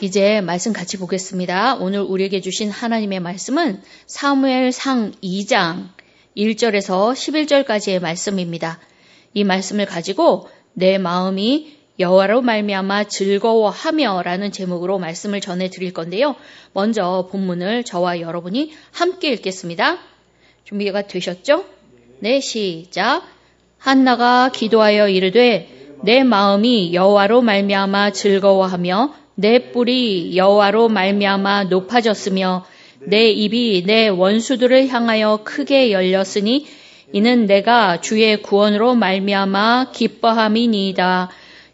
이제 말씀 같이 보겠습니다. 오늘 우리에게 주신 하나님의 말씀은 사무엘상 2장 1절에서 11절까지의 말씀입니다. 이 말씀을 가지고 내 마음이 여호와로 말미암아 즐거워하며 라는 제목으로 말씀을 전해드릴 건데요. 먼저 본문을 저와 여러분이 함께 읽겠습니다. 준비가 되셨죠? 네, 시작. 한나가 기도하여 이르되 내 마음이 여호와로 말미암아 즐거워하며 내 뿔이 여호와로 말미암아 높아졌으며 내 입이 내 원수들을 향하여 크게 열렸으니 이는 내가 주의 구원으로 말미암아 기뻐함이니이다.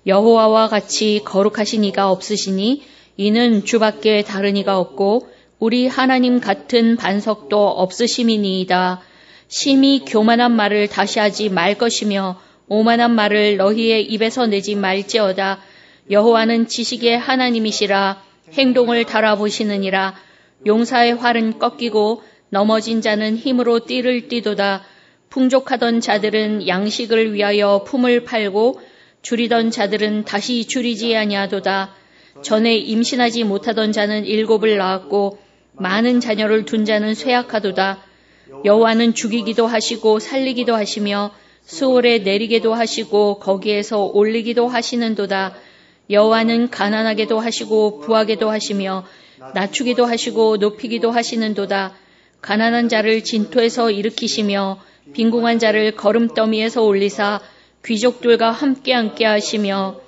여호와와 같이 거룩하신 이가 없으시니 이는 주밖에 다른 이가 없고 우리 하나님 같은 반석도 없으심이니이다. 심히 교만한 말을 다시 하지 말 것이며 오만한 말을 너희의 입에서 내지 말지어다. 여호와는 지식의 하나님이시라. 행동을 달아보시느니라. 용사의 활은 꺾이고 넘어진 자는 힘으로 띠를 띠도다. 풍족하던 자들은 양식을 위하여 품을 팔고 줄이던 자들은 다시 줄이지 아니하도다. 전에 임신하지 못하던 자는 7을 낳았고 많은 자녀를 둔 자는 쇠약하도다. 여호와는 죽이기도 하시고 살리기도 하시며 수월에 내리게도 하시고 거기에서 올리기도 하시는도다. 여호와는 가난하게도 하시고 부하게도 하시며 낮추기도 하시고 높이기도 하시는도다. 가난한 자를 진토에서 일으키시며 빈궁한 자를 거름더미에서 올리사 귀족들과 함께 앉게 하시며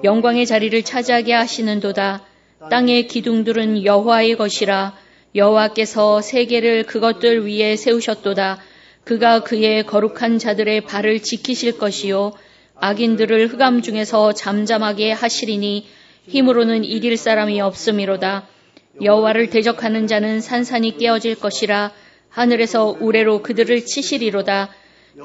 영광의 자리를 차지하게 하시는도다. 땅의 기둥들은 여호와의 것이라. 여호와께서 세계를 그것들 위에 세우셨도다. 그가 그의 거룩한 자들의 발을 지키실 것이요 악인들을 흑암 중에서 잠잠하게 하시리니 힘으로는 이길 사람이 없음이로다. 여호와를 대적하는 자는 산산이 깨어질 것이라. 하늘에서 우레로 그들을 치시리로다.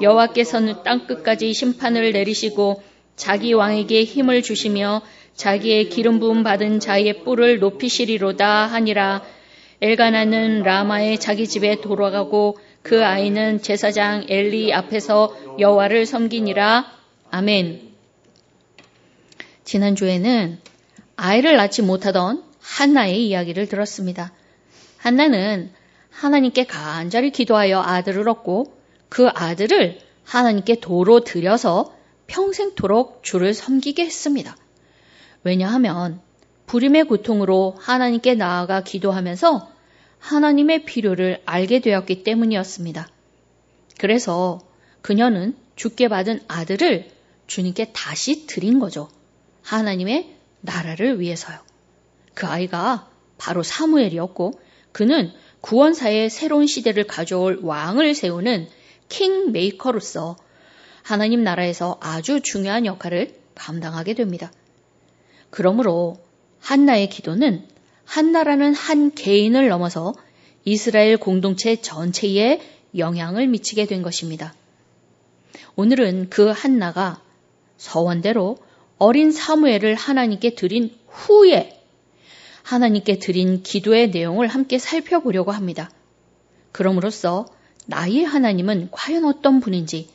여호와께서는 땅끝까지 심판을 내리시고 자기 왕에게 힘을 주시며 자기의 기름 부음 받은 자의 뿔을 높이시리로다 하니라. 엘가나는 라마의 자기 집에 돌아가고 그 아이는 제사장 엘리 앞에서 여호와를 섬기니라. 아멘. 지난주에는 아이를 낳지 못하던 한나의 이야기를 들었습니다. 한나는 하나님께 간절히 기도하여 아들을 얻고 그 아들을 하나님께 도로 드려서 평생토록 주를 섬기게 했습니다. 왜냐하면 불임의 고통으로 하나님께 나아가 기도하면서 하나님의 필요를 알게 되었기 때문이었습니다. 그래서 그녀는 주께 받은 아들을 주님께 다시 드린 거죠. 하나님의 나라를 위해서요. 그 아이가 바로 사무엘이었고 그는 구원사의 새로운 시대를 가져올 왕을 세우는 킹메이커로서 하나님 나라에서 아주 중요한 역할을 감당하게 됩니다. 그러므로 한나의 기도는 한나라는 한 개인을 넘어서 이스라엘 공동체 전체에 영향을 미치게 된 것입니다. 오늘은 그 한나가 서원대로 어린 사무엘을 하나님께 드린 후에 하나님께 드린 기도의 내용을 함께 살펴보려고 합니다. 그럼으로써 나의 하나님은 과연 어떤 분인지,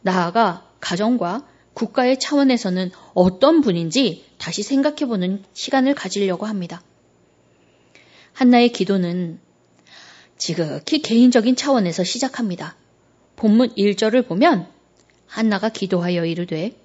나아가 가정과 국가의 차원에서는 어떤 분인지 다시 생각해보는 시간을 가지려고 합니다. 한나의 기도는 지극히 개인적인 차원에서 시작합니다. 본문 1절을 보면 한나가 기도하여 이르되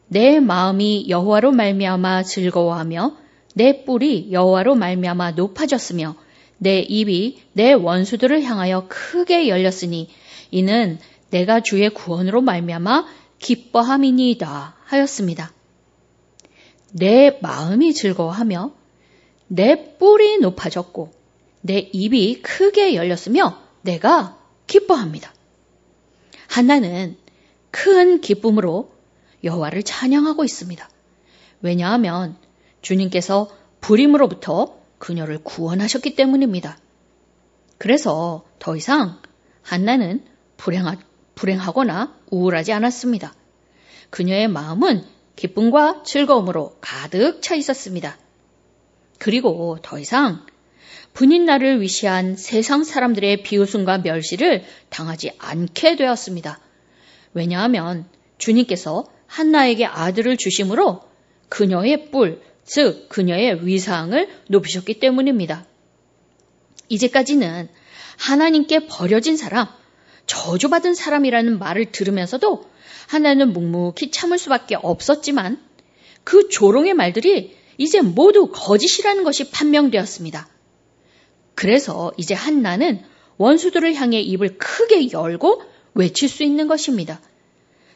내 마음이 여호와로 말미암아 즐거워하며 내 뿔이 여호와로 말미암아 높아졌으며 내 입이 내 원수들을 향하여 크게 열렸으니 이는 내가 주의 구원으로 말미암아 기뻐함이니이다 하였습니다. 내 마음이 즐거워하며 내 뿔이 높아졌고 내 입이 크게 열렸으며 내가 기뻐합니다. 한나는 큰 기쁨으로 여호와를 찬양하고 있습니다. 왜냐하면 주님께서 불임으로부터 그녀를 구원하셨기 때문입니다. 그래서 더 이상 한나는 불행하거나 우울하지 않았습니다. 그녀의 마음은 기쁨과 즐거움으로 가득 차 있었습니다. 그리고 더 이상 분인날을 위시한 세상 사람들의 비웃음과 멸시를 당하지 않게 되었습니다. 왜냐하면 주님께서 한나에게 아들을 주심으로 그녀의 뿔, 즉 그녀의 위상을 높이셨기 때문입니다. 이제까지는 하나님께 버려진 사람, 저주받은 사람이라는 말을 들으면서도 한나는 묵묵히 참을 수밖에 없었지만 그 조롱의 말들이 이제 모두 거짓이라는 것이 판명되었습니다. 그래서 이제 한나는 원수들을 향해 입을 크게 열고 외칠 수 있는 것입니다.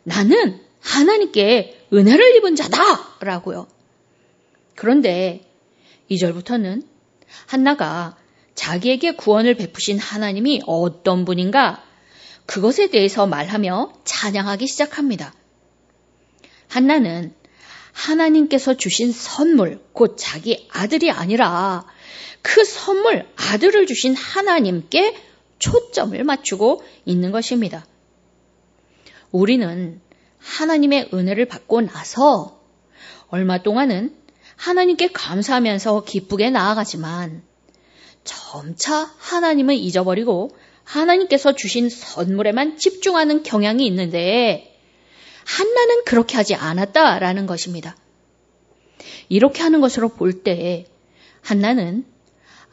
나는 하나님께 은혜를 입은 자다! 라고요. 그런데 2절부터는 한나가 자기에게 구원을 베푸신 하나님이 어떤 분인가 그것에 대해서 말하며 찬양하기 시작합니다. 한나는 하나님께서 주신 선물, 곧 자기 아들이 아니라 그 선물, 아들을 주신 하나님께 초점을 맞추고 있는 것입니다. 우리는 하나님의 은혜를 받고 나서 얼마 동안은 하나님께 감사하면서 기쁘게 나아가지만 점차 하나님을 잊어버리고 하나님께서 주신 선물에만 집중하는 경향이 있는데 한나는 그렇게 하지 않았다라는 것입니다. 이렇게 하는 것으로 볼 때 한나는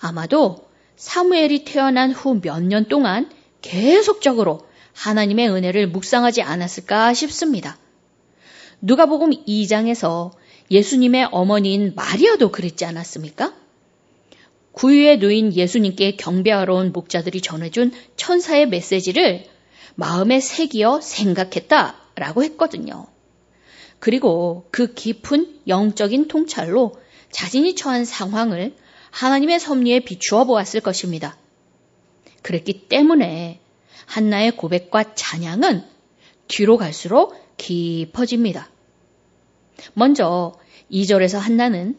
아마도 사무엘이 태어난 후 몇 년 동안 계속적으로 하나님의 은혜를 묵상하지 않았을까 싶습니다. 누가복음 2장에서 예수님의 어머니인 마리아도 그랬지 않았습니까? 구유에 누인 예수님께 경배하러 온 목자들이 전해준 천사의 메시지를 마음에 새기어 생각했다라고 했거든요. 그리고 그 깊은 영적인 통찰로 자신이 처한 상황을 하나님의 섭리에 비추어 보았을 것입니다. 그랬기 때문에 한나의 고백과 찬양은 뒤로 갈수록 깊어집니다. 먼저 2절에서 한나는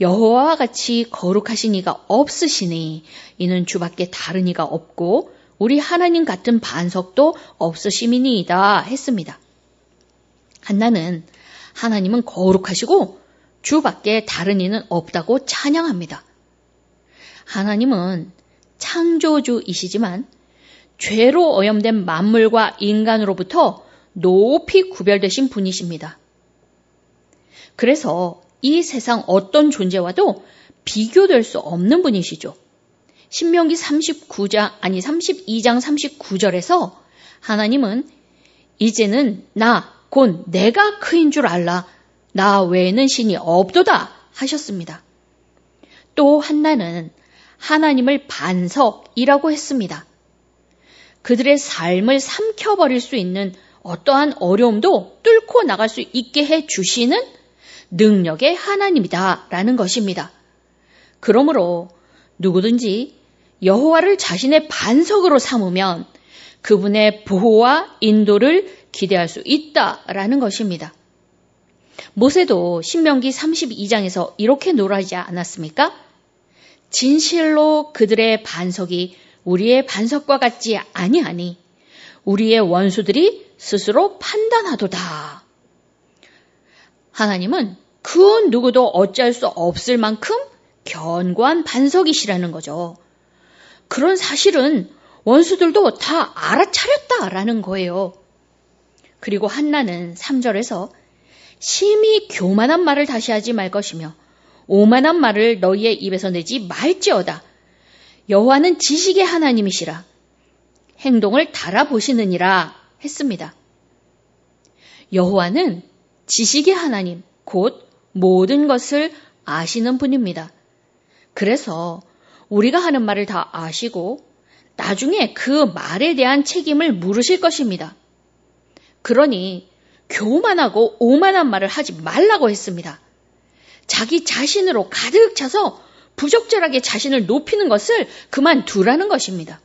여호와와 같이 거룩하신 이가 없으시니 이는 주밖에 다른 이가 없고 우리 하나님 같은 반석도 없으심이니이다 했습니다. 한나는 하나님은 거룩하시고 주밖에 다른 이는 없다고 찬양합니다. 하나님은 창조주이시지만 죄로 오염된 만물과 인간으로부터 높이 구별되신 분이십니다. 그래서 이 세상 어떤 존재와도 비교될 수 없는 분이시죠. 신명기 32장 39절에서 하나님은 이제는 곧 내가 그인 줄 알라. 나 외에는 신이 없도다 하셨습니다. 또 한나는 하나님을 반석이라고 했습니다. 그들의 삶을 삼켜버릴 수 있는 어떠한 어려움도 뚫고 나갈 수 있게 해 주시는 능력의 하나님이다라는 것입니다. 그러므로 누구든지 여호와를 자신의 반석으로 삼으면 그분의 보호와 인도를 기대할 수 있다라는 것입니다. 모세도 신명기 32장에서 이렇게 노래하지 않았습니까? 진실로 그들의 반석이 우리의 반석과 같지 아니하니 우리의 원수들이 스스로 판단하도다. 하나님은 그 누구도 어찌할 수 없을 만큼 견고한 반석이시라는 거죠. 그런 사실은 원수들도 다 알아차렸다라는 거예요. 그리고 한나는 3절에서 심히 교만한 말을 다시 하지 말 것이며 오만한 말을 너희의 입에서 내지 말지어다. 여호와는 지식의 하나님이시라. 행동을 달아보시느니라 했습니다. 여호와는 지식의 하나님, 곧 모든 것을 아시는 분입니다. 그래서 우리가 하는 말을 다 아시고 나중에 그 말에 대한 책임을 물으실 것입니다. 그러니 교만하고 오만한 말을 하지 말라고 했습니다. 자기 자신으로 가득 차서 부적절하게 자신을 높이는 것을 그만두라는 것입니다.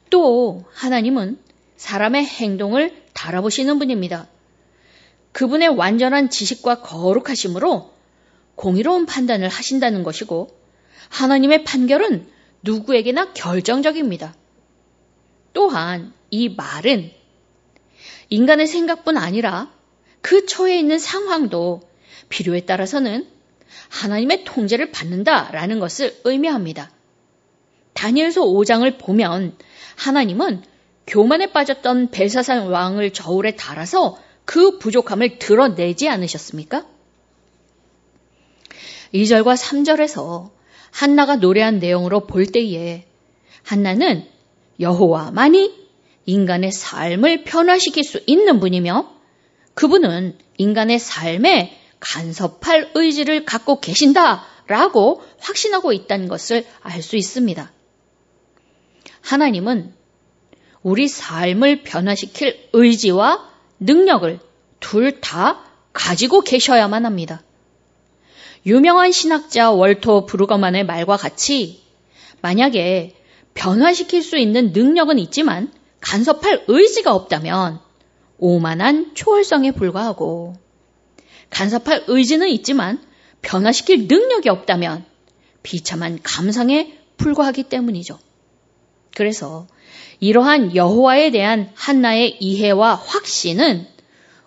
또 하나님은 사람의 행동을 달아보시는 분입니다. 그분의 완전한 지식과 거룩하심으로 공의로운 판단을 하신다는 것이고 하나님의 판결은 누구에게나 결정적입니다. 또한 이 말은 인간의 생각뿐 아니라 그 처해 있는 상황도 필요에 따라서는 하나님의 통제를 받는다라는 것을 의미합니다. 다니엘서 5장을 보면 하나님은 교만에 빠졌던 벨사살 왕을 저울에 달아서 그 부족함을 드러내지 않으셨습니까? 2절과 3절에서 한나가 노래한 내용으로 볼 때에 한나는 여호와만이 인간의 삶을 변화시킬 수 있는 분이며 그분은 인간의 삶에 간섭할 의지를 갖고 계신다라고 확신하고 있다는 것을 알 수 있습니다. 하나님은 우리 삶을 변화시킬 의지와 능력을 둘 다 가지고 계셔야만 합니다. 유명한 신학자 월터 브루거만의 말과 같이 만약에 변화시킬 수 있는 능력은 있지만 간섭할 의지가 없다면 오만한 초월성에 불과하고 간섭할 의지는 있지만 변화시킬 능력이 없다면 비참한 감상에 불과하기 때문이죠. 그래서 이러한 여호와에 대한 한나의 이해와 확신은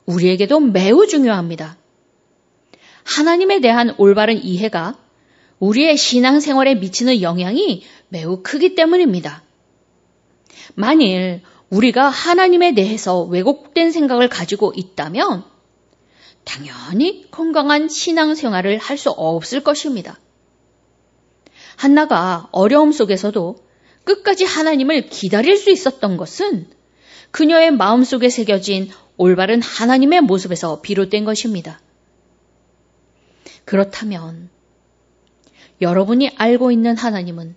우리에게도 매우 중요합니다. 하나님에 대한 올바른 이해가 우리의 신앙생활에 미치는 영향이 매우 크기 때문입니다. 만일 우리가 하나님에 대해서 왜곡된 생각을 가지고 있다면 당연히 건강한 신앙생활을 할 수 없을 것입니다. 한나가 어려움 속에서도 끝까지 하나님을 기다릴 수 있었던 것은 그녀의 마음속에 새겨진 올바른 하나님의 모습에서 비롯된 것입니다. 그렇다면 여러분이 알고 있는 하나님은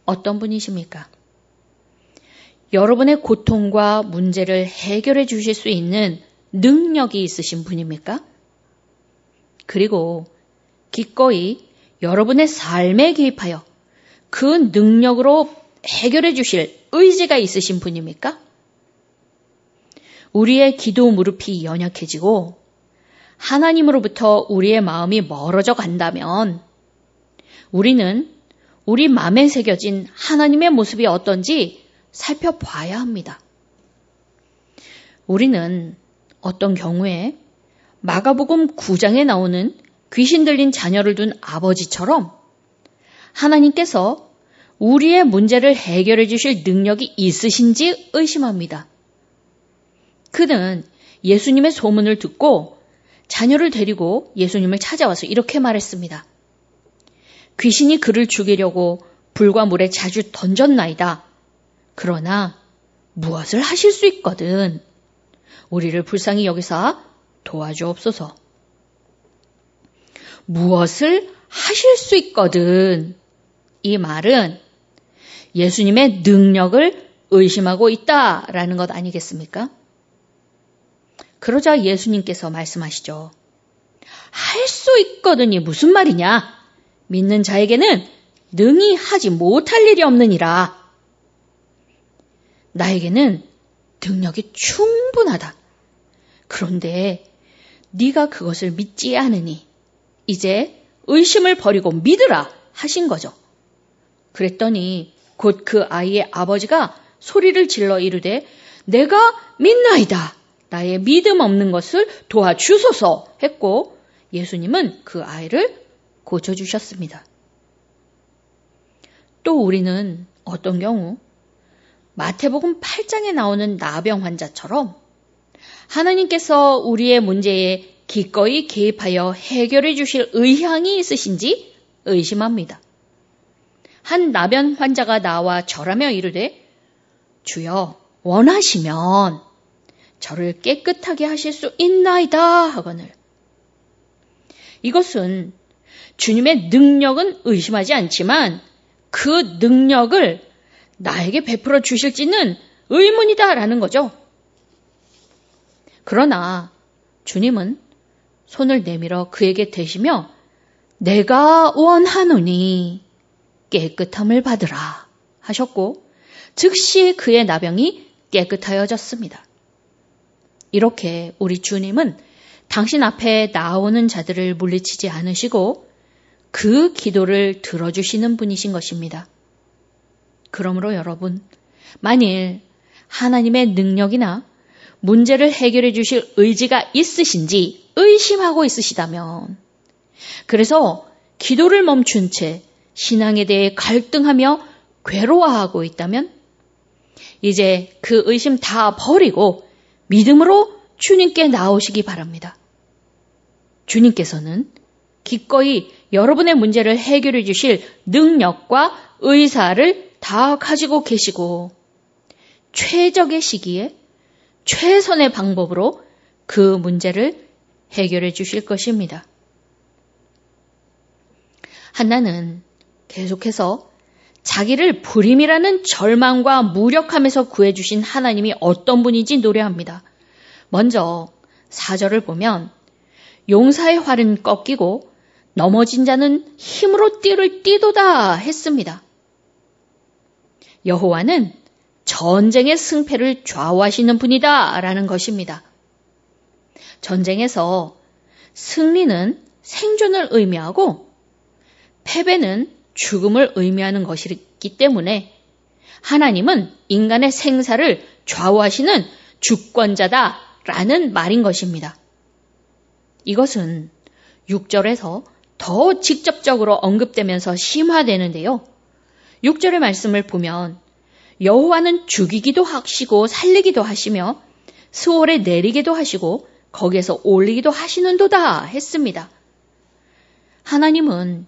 어떤 분이십니까? 여러분의 고통과 문제를 해결해 주실 수 있는 능력이 있으신 분입니까? 그리고 기꺼이 여러분의 삶에 개입하여 그 능력으로 해결해 주실 의지가 있으신 분입니까? 우리의 기도 무릎이 연약해지고 하나님으로부터 우리의 마음이 멀어져 간다면 우리는 우리 마음에 새겨진 하나님의 모습이 어떤지 살펴봐야 합니다. 우리는 어떤 경우에 마가복음 9장에 나오는 귀신 들린 자녀를 둔 아버지처럼 하나님께서 우리의 문제를 해결해 주실 능력이 있으신지 의심합니다. 그는 예수님의 소문을 듣고 자녀를 데리고 예수님을 찾아와서 이렇게 말했습니다. 귀신이 그를 죽이려고 불과 물에 자주 던졌나이다. 그러나 무엇을 하실 수 있거든. 우리를 불쌍히 여기사 도와주옵소서. 무엇을 하실 수 있거든. 이 말은 예수님의 능력을 의심하고 있다라는 것 아니겠습니까? 그러자 예수님께서 말씀하시죠. 할 수 있거든이 무슨 말이냐? 믿는 자에게는 능히 하지 못할 일이 없느니라. 나에게는 능력이 충분하다. 그런데 네가 그것을 믿지 않으니 이제 의심을 버리고 믿으라 하신 거죠. 그랬더니 곧 그 아이의 아버지가 소리를 질러 이르되 내가 믿나이다. 나의 믿음 없는 것을 도와주소서 했고 예수님은 그 아이를 고쳐주셨습니다. 또 우리는 어떤 경우 마태복음 8장에 나오는 나병 환자처럼 하나님께서 우리의 문제에 기꺼이 개입하여 해결해 주실 의향이 있으신지 의심합니다. 한 나병 환자가 나와 절하며 이르되 주여 원하시면 저를 깨끗하게 하실 수 있나이다 하거늘. 이것은 주님의 능력은 의심하지 않지만 그 능력을 나에게 베풀어 주실지는 의문이다라는 거죠. 그러나 주님은 손을 내밀어 그에게 대시며 내가 원하노니 깨끗함을 받으라 하셨고 즉시 그의 나병이 깨끗하여졌습니다. 이렇게 우리 주님은 당신 앞에 나오는 자들을 물리치지 않으시고 그 기도를 들어주시는 분이신 것입니다. 그러므로 여러분, 만일 하나님의 능력이나 문제를 해결해 주실 의지가 있으신지 의심하고 있으시다면, 그래서 기도를 멈춘 채 신앙에 대해 갈등하며 괴로워하고 있다면, 이제 그 의심 다 버리고 믿음으로 주님께 나오시기 바랍니다. 주님께서는 기꺼이 여러분의 문제를 해결해 주실 능력과 의사를 다 가지고 계시고 최적의 시기에 최선의 방법으로 그 문제를 해결해 주실 것입니다. 한나는 계속해서 자기를 불임이라는 절망과 무력함에서 구해주신 하나님이 어떤 분인지 노래합니다. 먼저 4절을 보면 용사의 활은 꺾이고 넘어진 자는 힘으로 띠를 띠도다 했습니다. 여호와는 전쟁의 승패를 좌우하시는 분이다 라는 것입니다. 전쟁에서 승리는 생존을 의미하고 패배는 죽음을 의미하는 것이기 때문에 하나님은 인간의 생사를 좌우하시는 주권자다라는 말인 것입니다. 이것은 6절에서 더 직접적으로 언급되면서 심화되는데요. 6절의 말씀을 보면 여호와는 죽이기도 하시고 살리기도 하시며 스올에 내리기도 하시고 거기에서 올리기도 하시는도다 했습니다. 하나님은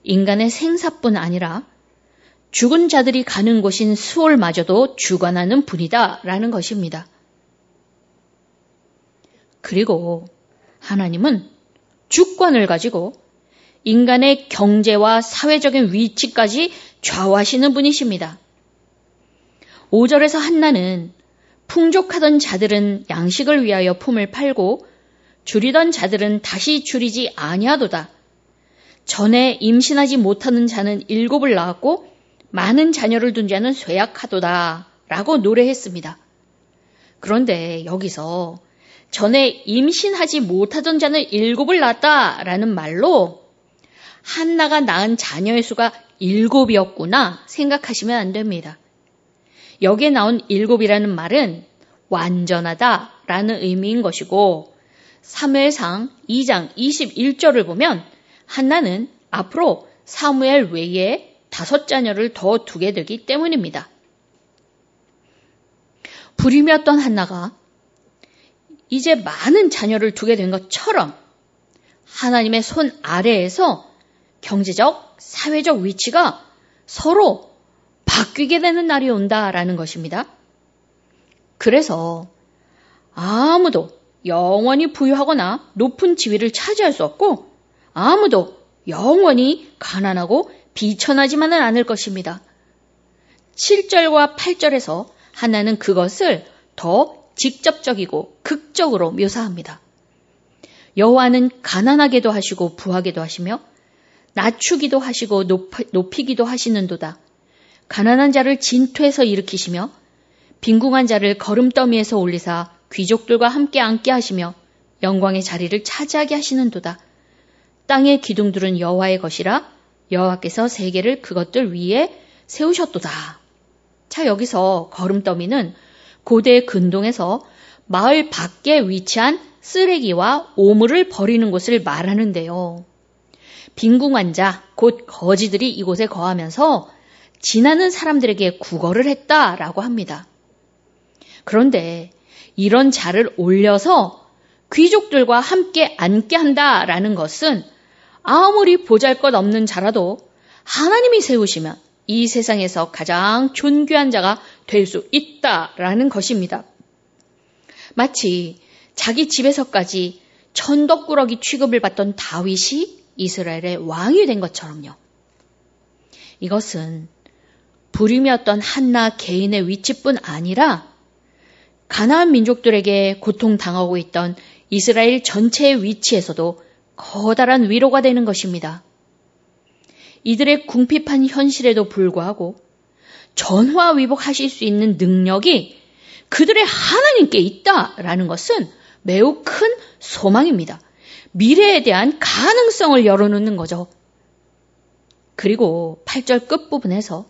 인간의 생사뿐 아니라 죽은 자들이 가는 곳인 스올마저도 주관하는 분이다 라는 것입니다. 그리고 하나님은 주권을 가지고 인간의 경제와 사회적인 위치까지 좌우하시는 분이십니다. 5절에서 한나는 풍족하던 자들은 양식을 위하여 품을 팔고 줄이던 자들은 다시 줄이지 아니하도다. 전에 임신하지 못하는 자는 7을 낳았고 많은 자녀를 둔 자는 쇠약하도다 라고 노래했습니다. 그런데 여기서 전에 임신하지 못하던 자는 7을 낳았다 라는 말로 한나가 낳은 자녀의 수가 7이었구나 생각하시면 안 됩니다. 여기에 나온 7이라는 말은 완전하다 라는 의미인 것이고 사무엘상 2장 21절을 보면 한나는 앞으로 사무엘 외에 5자녀를 더 두게 되기 때문입니다. 불임이었던 한나가 이제 많은 자녀를 두게 된 것처럼 하나님의 손 아래에서 경제적, 사회적 위치가 서로 바뀌게 되는 날이 온다라는 것입니다. 그래서 아무도 영원히 부유하거나 높은 지위를 차지할 수 없고 아무도 영원히 가난하고 비천하지만은 않을 것입니다. 7절과 8절에서 하나는 그것을 더 직접적이고 극적으로 묘사합니다. 여호와는 가난하게도 하시고 부하게도 하시며 낮추기도 하시고 높이기도 하시는도다. 가난한 자를 진토에서 일으키시며 빈궁한 자를 거름더미에서 올리사 귀족들과 함께 앉게 하시며 영광의 자리를 차지하게 하시는도다. 땅의 기둥들은 여호와의 것이라 여호와께서 세계를 그것들 위에 세우셨도다. 자, 여기서 거름더미는 고대 근동에서 마을 밖에 위치한 쓰레기와 오물을 버리는 곳을 말하는데요. 빈궁한 자, 곧 거지들이 이곳에 거하면서 지나는 사람들에게 구걸을 했다라고 합니다. 그런데 이런 자를 올려서 귀족들과 함께 앉게 한다라는 것은 아무리 보잘것없는 자라도 하나님이 세우시면 이 세상에서 가장 존귀한 자가 될 수 있다라는 것입니다. 마치 자기 집에서까지 천덕꾸러기 취급을 받던 다윗이 이스라엘의 왕이 된 것처럼요. 이것은 불임이었던 한나 개인의 위치뿐 아니라 가나안 민족들에게 고통당하고 있던 이스라엘 전체의 위치에서도 커다란 위로가 되는 것입니다. 이들의 궁핍한 현실에도 불구하고 전화위복하실 수 있는 능력이 그들의 하나님께 있다라는 것은 매우 큰 소망입니다. 미래에 대한 가능성을 열어놓는 거죠. 그리고 8절 끝부분에서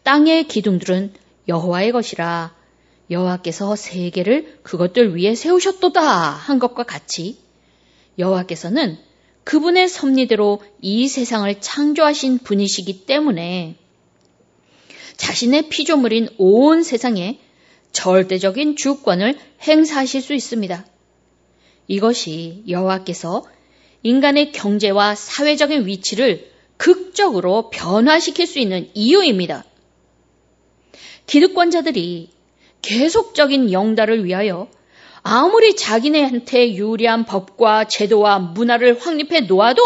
땅의 기둥들은 여호와의 것이라 여호와께서 세계를 그것들 위에 세우셨도다 한 것과 같이 여호와께서는 그분의 섭리대로 이 세상을 창조하신 분이시기 때문에 자신의 피조물인 온 세상에 절대적인 주권을 행사하실 수 있습니다. 이것이 여호와께서 인간의 경제와 사회적인 위치를 극적으로 변화시킬 수 있는 이유입니다. 기득권자들이 계속적인 영달을 위하여 아무리 자기네한테 유리한 법과 제도와 문화를 확립해 놓아도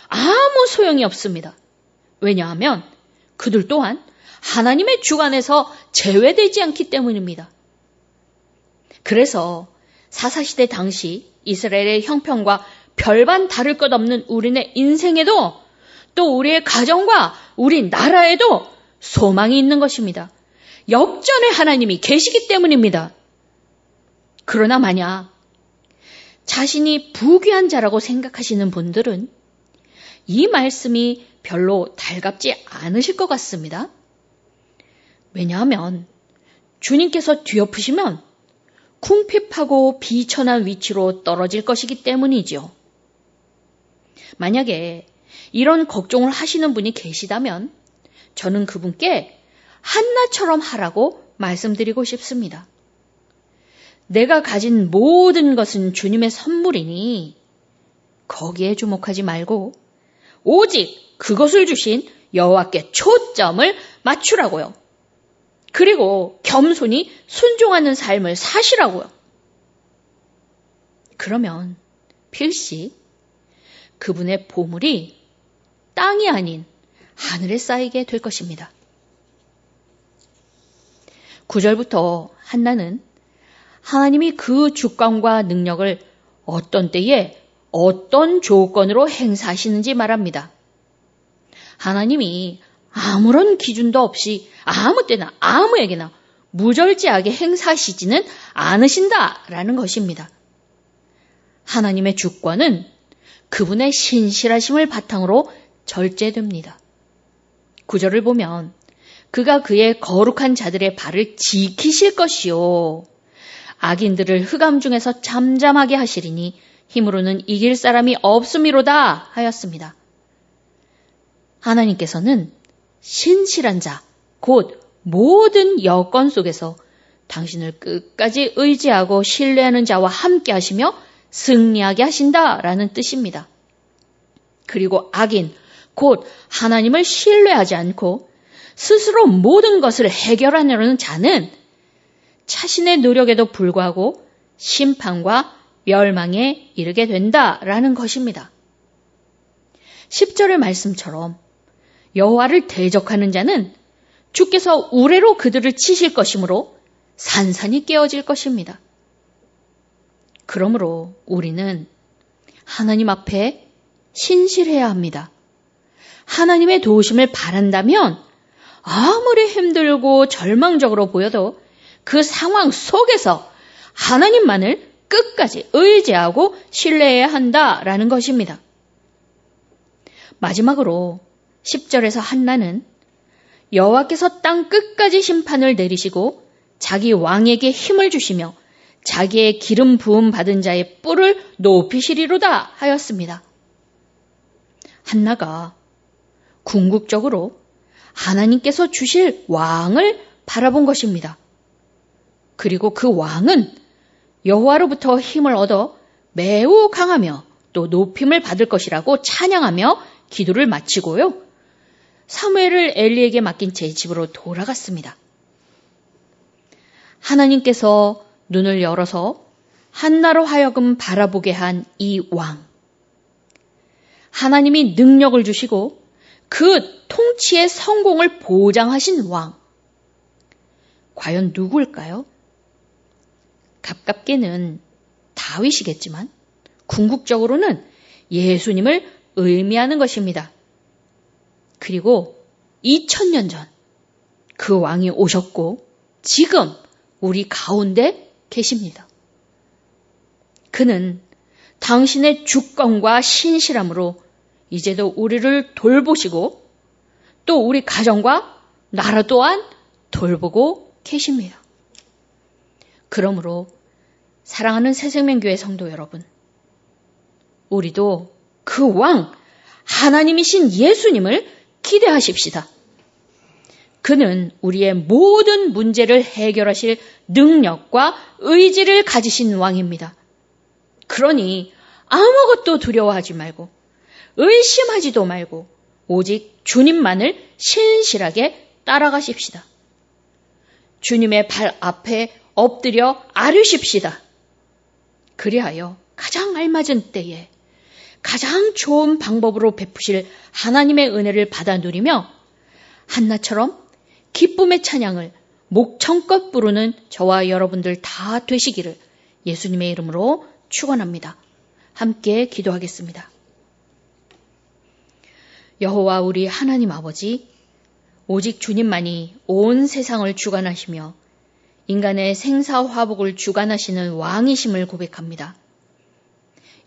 아무 소용이 없습니다. 왜냐하면 그들 또한 하나님의 주관에서 제외되지 않기 때문입니다. 그래서 사사시대 당시 이스라엘의 형편과 별반 다를 것 없는 우리네 인생에도 또 우리의 가정과 우리 나라에도 소망이 있는 것입니다. 역전의 하나님이 계시기 때문입니다. 그러나 만약 자신이 부귀한 자라고 생각하시는 분들은 이 말씀이 별로 달갑지 않으실 것 같습니다. 왜냐하면 주님께서 뒤엎으시면 궁핍하고 비천한 위치로 떨어질 것이기 때문이죠. 만약에 이런 걱정을 하시는 분이 계시다면 저는 그분께 한나처럼 하라고 말씀드리고 싶습니다. 내가 가진 모든 것은 주님의 선물이니 거기에 주목하지 말고 오직 그것을 주신 여호와께 초점을 맞추라고요. 그리고 겸손히 순종하는 삶을 사시라고요. 그러면 필시 그분의 보물이 땅이 아닌 하늘에 쌓이게 될 것입니다. 9절부터 한나는 하나님이 그 주권과 능력을 어떤 때에 어떤 조건으로 행사하시는지 말합니다. 하나님이 아무런 기준도 없이 아무 때나 아무에게나 무절제하게 행사하시지는 않으신다라는 것입니다. 하나님의 주권은 그분의 신실하심을 바탕으로 절제됩니다. 9절을 보면 그가 그의 거룩한 자들의 발을 지키실 것이요 악인들을 흑암 중에서 잠잠하게 하시리니 힘으로는 이길 사람이 없음이로다 하였습니다. 하나님께서는 신실한 자, 곧 모든 여건 속에서 당신을 끝까지 의지하고 신뢰하는 자와 함께 하시며 승리하게 하신다라는 뜻입니다. 그리고 악인, 곧 하나님을 신뢰하지 않고 스스로 모든 것을 해결하려는 자는 자신의 노력에도 불구하고 심판과 멸망에 이르게 된다라는 것입니다. 10절의 말씀처럼 여호와를 대적하는 자는 주께서 우레로 그들을 치실 것이므로 산산이 깨어질 것입니다. 그러므로 우리는 하나님 앞에 신실해야 합니다. 하나님의 도우심을 바란다면 아무리 힘들고 절망적으로 보여도 그 상황 속에서 하나님만을 끝까지 의지하고 신뢰해야 한다라는 것입니다. 마지막으로 10절에서 한나는 여호와께서 땅 끝까지 심판을 내리시고 자기 왕에게 힘을 주시며 자기의 기름 부음 받은 자의 뿔을 높이시리로다 하였습니다. 한나가 궁극적으로 하나님께서 주실 왕을 바라본 것입니다. 그리고 그 왕은 여호와로부터 힘을 얻어 매우 강하며 또 높임을 받을 것이라고 찬양하며 기도를 마치고요. 사무엘을 엘리에게 맡긴 채 집으로 돌아갔습니다. 하나님께서 눈을 열어서 한나로 하여금 바라보게 한 이 왕. 하나님이 능력을 주시고 그 통치의 성공을 보장하신 왕. 과연 누구일까요? 가깝게는 다윗이겠지만 궁극적으로는 예수님을 의미하는 것입니다. 그리고 2000년 전 그 왕이 오셨고 지금 우리 가운데 계십니다. 그는 당신의 주권과 신실함으로 이제도 우리를 돌보시고 또 우리 가정과 나라 또한 돌보고 계십니다. 그러므로 사랑하는 새생명교회 성도 여러분, 우리도 그 왕, 하나님이신 예수님을 기대하십시다. 그는 우리의 모든 문제를 해결하실 능력과 의지를 가지신 왕입니다. 그러니 아무것도 두려워하지 말고 의심하지도 말고 오직 주님만을 신실하게 따라가십시다. 주님의 발 앞에 엎드려 아뢰십시다. 그리하여 가장 알맞은 때에 가장 좋은 방법으로 베푸실 하나님의 은혜를 받아 누리며 한나처럼 기쁨의 찬양을 목청껏 부르는 저와 여러분들 다 되시기를 예수님의 이름으로 축원합니다. 함께 기도하겠습니다. 여호와 우리 하나님 아버지, 오직 주님만이 온 세상을 주관하시며 인간의 생사화복을 주관하시는 왕이심을 고백합니다.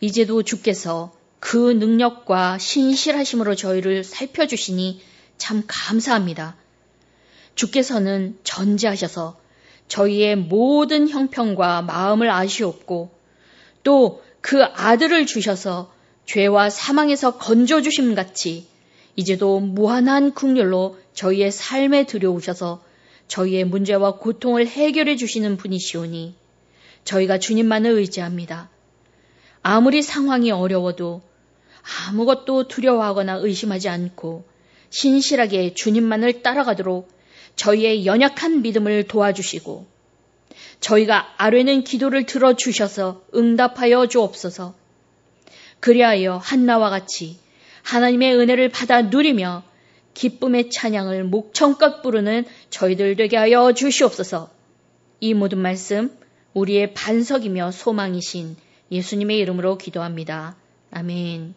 이제도 주께서 그 능력과 신실하심으로 저희를 살펴주시니 참 감사합니다. 주께서는 전지하셔서 저희의 모든 형편과 마음을 아시옵고 또 그 아들을 주셔서 죄와 사망에서 건져주심 같이 이제도 무한한 긍휼로 저희의 삶에 들여오셔서 저희의 문제와 고통을 해결해 주시는 분이시오니 저희가 주님만을 의지합니다. 아무리 상황이 어려워도 아무것도 두려워하거나 의심하지 않고 신실하게 주님만을 따라가도록 저희의 연약한 믿음을 도와주시고 저희가 아뢰는 기도를 들어주셔서 응답하여 주옵소서. 그리하여 한나와 같이 하나님의 은혜를 받아 누리며 기쁨의 찬양을 목청껏 부르는 저희들 되게 하여 주시옵소서. 이 모든 말씀 우리의 반석이며 소망이신 예수님의 이름으로 기도합니다. 아멘.